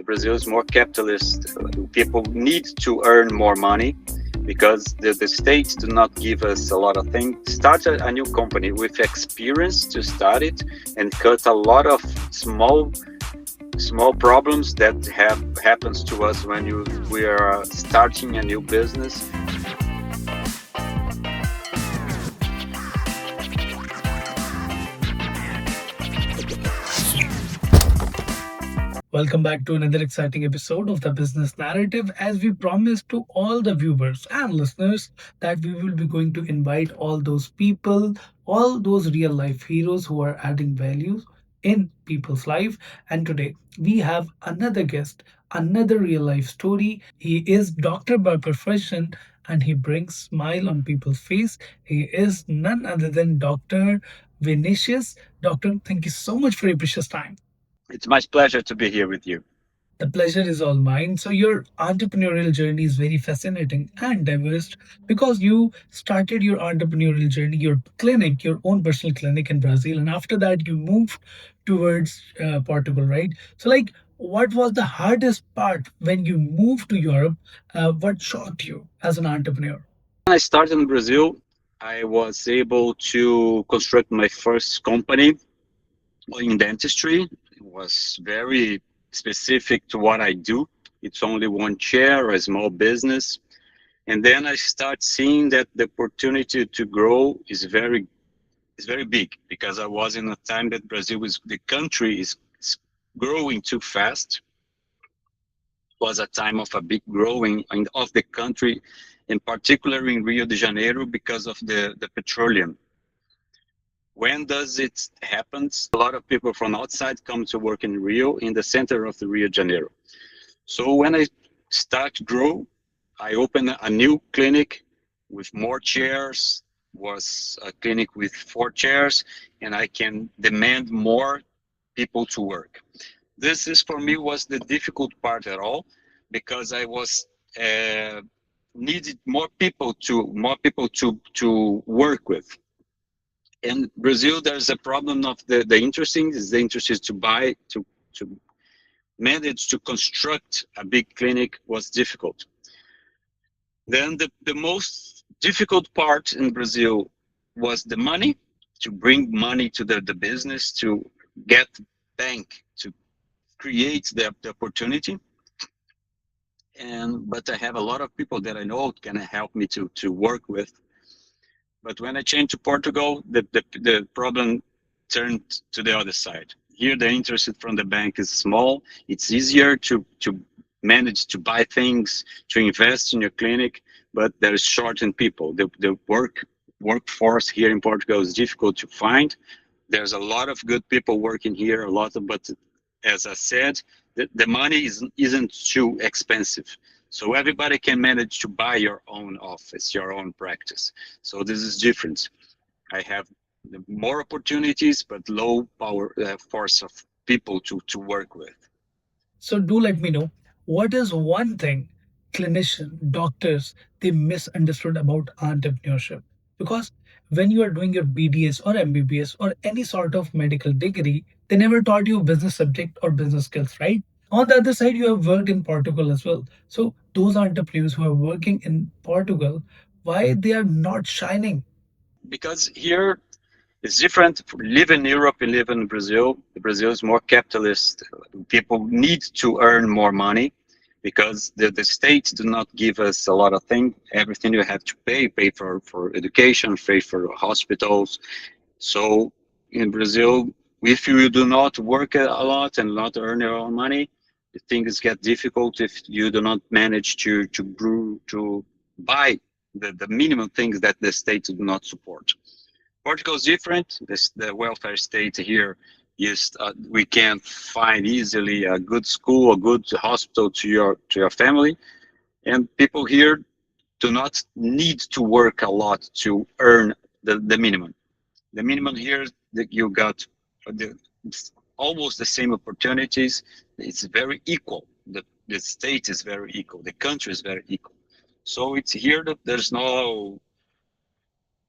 Brazil is more capitalist. People need to earn more money because the states do not give us a lot of things. Start a new company with experience to start it and cut a lot of small problems that have happens to us when we are starting a new business. Welcome back to another exciting episode of the Business Narrative. As we promised to all the viewers and listeners, that we will be going to invite all those people, all those real life heroes who are adding values in people's life. And today we have another guest, another real life story. He is doctor by profession and he brings smile on people's face. He is none other than Dr. Vinicius. Doctor, thank you so much for your precious time. It's my pleasure to be here with you. The pleasure is all mine. So, your entrepreneurial journey is very fascinating and diverse because you started your entrepreneurial journey, your clinic, your own personal clinic in Brazil, and after that, you moved towards Portugal, right? So, like, what was the hardest part when you moved to Europe? What shocked you as an entrepreneur? When I started in Brazil, I was able to construct my first company in dentistry. It was very specific to what I do. It's only one chair, a small business. And then I start seeing that the opportunity to grow is very big because I was in a time that Brazil is the country is growing too fast. It was a time of a big growing of the country, in particular in Rio de Janeiro because of the petroleum. When does it happen? A lot of people from outside come to work in Rio, in the center of the Rio de Janeiro. So when I start to grow, I open a new clinic with more chairs, was a clinic with 4 chairs, and I can demand more people to work. This is for me was the difficult part at all, because I was needed more people to work with. In Brazil, there's a problem of the interesting is the interest is to buy to manage to construct a big clinic was difficult. Then the most difficult part in Brazil was the money, to bring money to the business, to get bank to create the opportunity. And but I have a lot of people that I know can help me to work with. But when I changed to Portugal, the problem turned to the other side. Here, the interest from the bank is small. It's easier to manage to buy things, to invest in your clinic, but there is short in people. The workforce here in Portugal is difficult to find. There's a lot of good people working here, but as I said, the money isn't too expensive. So everybody can manage to buy your own office, your own practice. So this is different. I have more opportunities, but low power force of people to work with. So do let me know, what is one thing clinician, doctors, they misunderstood about entrepreneurship? Because when you are doing your BDS or MBBS or any sort of medical degree, they never taught you business subject or business skills, right? On the other side, you have worked in Portugal as well. So those entrepreneurs who are working in Portugal, why they are not shining? Because here it's different. Live in Europe and live in Brazil. Brazil is more capitalist. People need to earn more money because the states do not give us a lot of things. Everything you have to pay for education, pay for hospitals. So in Brazil, if you do not work a lot and not earn your own money, things get difficult if you do not manage to brew to buy the minimum things that the state do not support. Portugal is different. The welfare state here is we can find easily a good school, a good hospital to your family, and people here do not need to work a lot to earn the minimum. The minimum here that you got the, it's almost the same opportunities. It's very equal. The state is very equal. The country is very equal. So it's here that there's no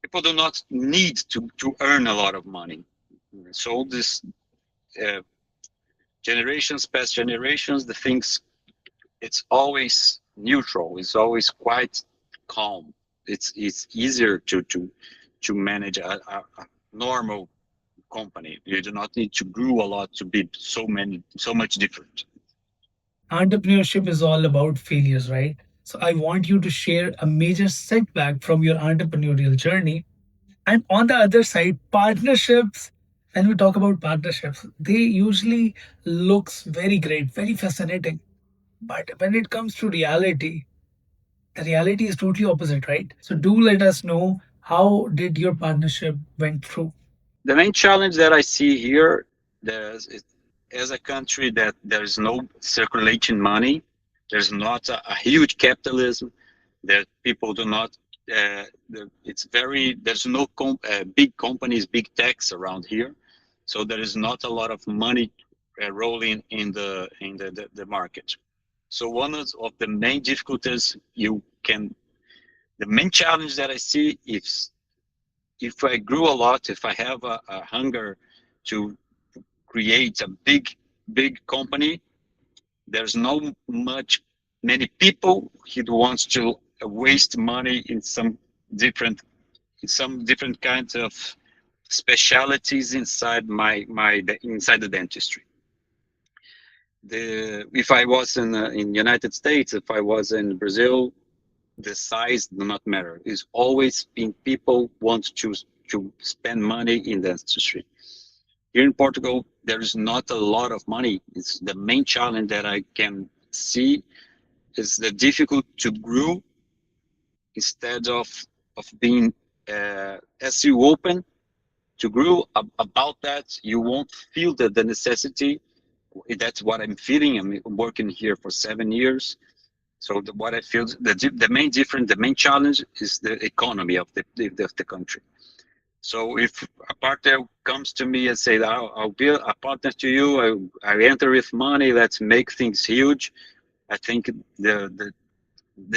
people do not need to earn a lot of money. So this uh, generations past generations, the things, it's always neutral. It's always quite calm. It's easier to manage a normal company. You do not need to grow a lot to be so much different. Entrepreneurship is all about failures, right? So I want you to share a major setback from your entrepreneurial journey. And on the other side, partnerships, when we talk about partnerships, they usually looks very great, very fascinating. But when it comes to reality, the reality is totally opposite, right? So do let us know how did your partnership went through. The main challenge that I see here, as a country that there's no circulating money, there's not a huge capitalism, that people do not. It's very there's no big companies, big techs around here, so there is not a lot of money rolling in the market. So one of the main difficulties the main challenge that I see is if I grew a lot, if I have a hunger to create a big company, there's no much many people who wants to waste money different in some different kinds of specialities inside the dentistry. If I was in United States, if I was in Brazil, the size do not matter. It's always been people want to spend money in the industry. Here in Portugal, there is not a lot of money. It's the main challenge that I can see is the difficult to grow instead of being as you open to grow about that, you won't feel the necessity. That's what I'm feeling. I'm working here for 7 years. So what I feel, the main difference, the main challenge is the economy of the country. So if a partner comes to me and say, I'll be a partner to you, I enter with money, let's make things huge. I think the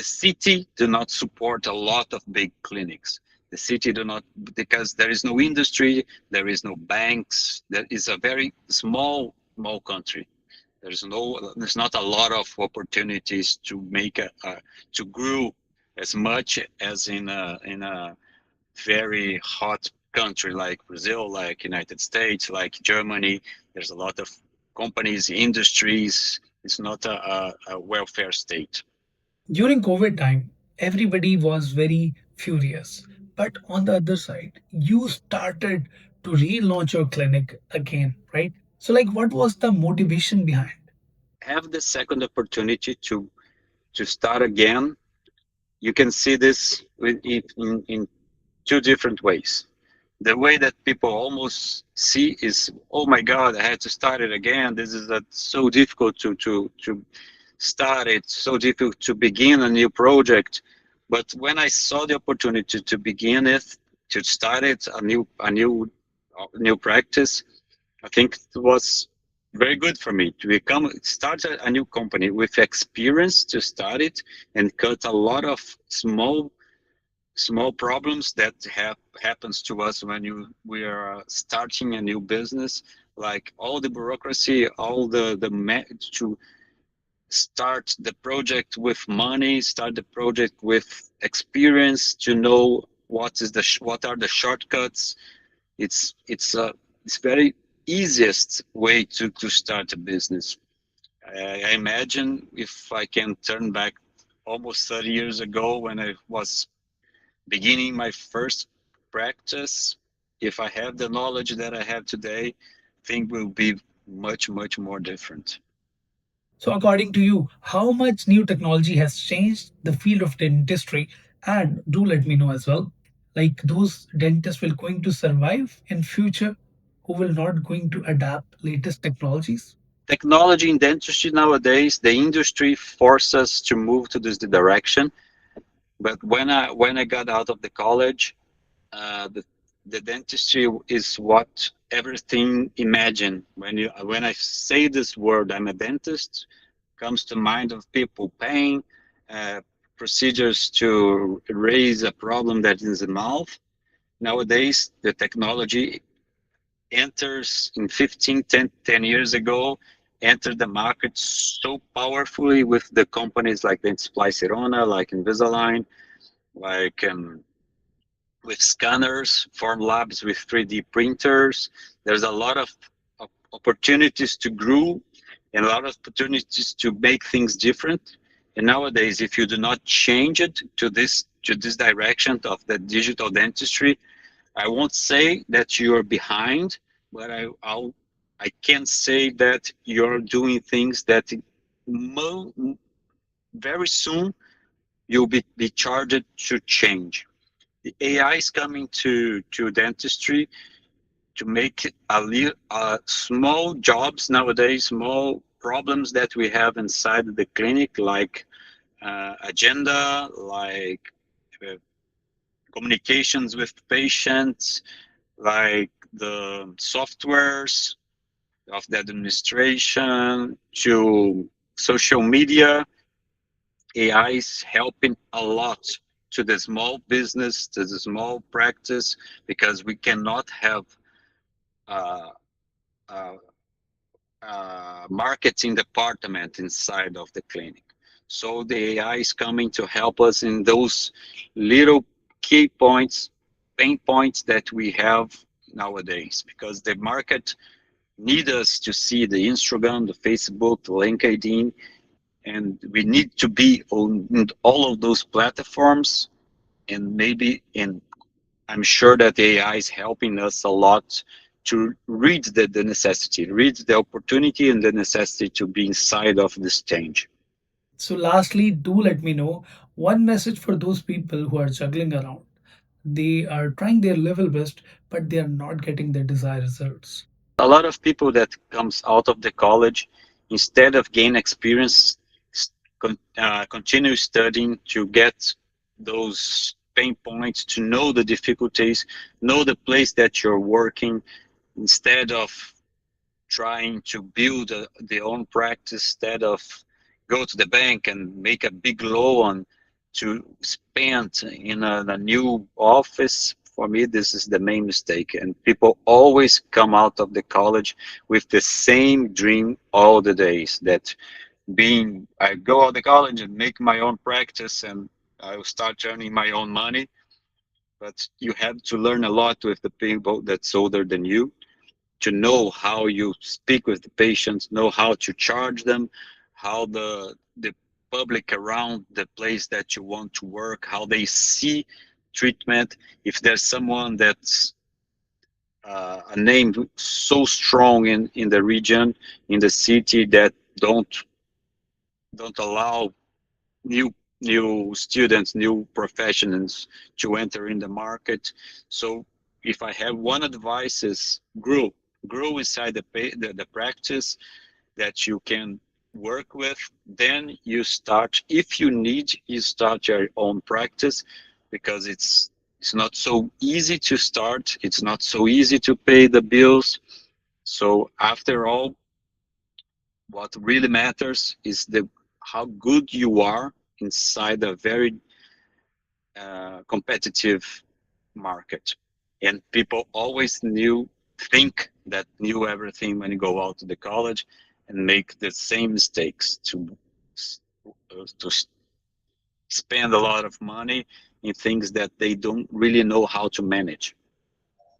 city do not support a lot of big clinics. The city do not, because there is no industry, there is no banks. There is a very small country. There's not a lot of opportunities to make to grow as much as in a very hot country like Brazil, like United States, like Germany. There's a lot of companies, industries. It's not a welfare state. During COVID time, everybody was very furious. But on the other side, you started to relaunch your clinic again, right? So, like, what was the motivation behind? Have the second opportunity to start again. You can see this in two different ways. The way that people almost see is, oh my God, I had to start it again. This is so difficult to start it, so difficult to begin a new project. But when I saw the opportunity to begin it, to start it, a new practice, I think it was very good for me to start a new company with experience to start it and cut a lot of small problems that happens to us when we are starting a new business, like all the bureaucracy, all to start the project with money, start the project with experience, to know what are the shortcuts. It's very easiest way to start a business. I imagine if I can turn back almost 30 years ago when I was beginning my first practice, if I have the knowledge that I have today, things will be much more different. So, according to you, how much new technology has changed the field of dentistry? And do let me know as well. Like those dentists will going to survive in future who will not going to adapt latest technologies? Technology in dentistry nowadays, the industry forces us to move to this direction. But when I got out of the college, the dentistry is what everything imagine. When I say this word, I'm a dentist, comes to mind of people paying, uh, procedures to raise a problem that is in the mouth. Nowadays, the technology enters in 10 years ago. entered the market so powerfully with the companies like Dentsply Sirona, like Invisalign, like with scanners, form labs with 3D printers. There's a lot of opportunities to grow and a lot of opportunities to make things different. And nowadays, if you do not change it to this direction of the digital dentistry, I won't say that you're behind, but I can say that you're doing things that mo- very soon you'll be charged to change. The AI is coming to dentistry to make small jobs nowadays, small problems that we have inside the clinic, like agenda, like uh, communications with patients, like the softwares of the administration to social media. AI is helping a lot to the small business, to the small practice, because we cannot have uh, uh, marketing department inside of the clinic. So the AI is coming to help us in those little key points, pain points that we have nowadays, because the market need us to see the Instagram, the Facebook, the LinkedIn, and we need to be on all of those platforms. And maybe, and I'm sure that AI is helping us a lot to read the necessity, read the opportunity and the necessity to be inside of this change. So, lastly, do let me know one message for those people who are juggling around. They are trying their level best, but they are not getting the desired results. A lot of people that comes out of the college, instead of gain experience, continue studying to get those pain points, to know the difficulties, know the place that you're working, instead of trying to build their own practice, instead of go to the bank and make a big loan to spend in a new office. For me, this is the main mistake, and people always come out of the college with the same dream all the days, that being I go out of the college and make my own practice and I will start earning my own money. But you have to learn a lot with the people that's older than you, to know how you speak with the patients, know how to charge them, how the public around the place that you want to work, how they see treatment. If there's someone that's a name so strong in the region, in the city, that don't allow new students, new professionals to enter in the market. So if I have one advice is grow inside the practice that you can work with. Then you start, if you need, you start your own practice, because it's not so easy to start, it's not so easy to pay the bills. So after all, what really matters is the how good you are inside a very competitive market. And people always think that knew everything when you go out to the college and make the same mistakes to spend a lot of money in things that they don't really know how to manage.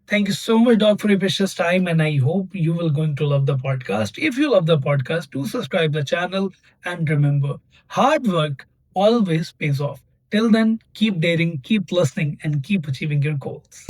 Thank you so much, Doc, for your precious time, and I hope you will going to love the podcast. If you love the podcast, do subscribe the channel, and remember, hard work always pays off. Till then, keep daring, keep listening, and keep achieving your goals.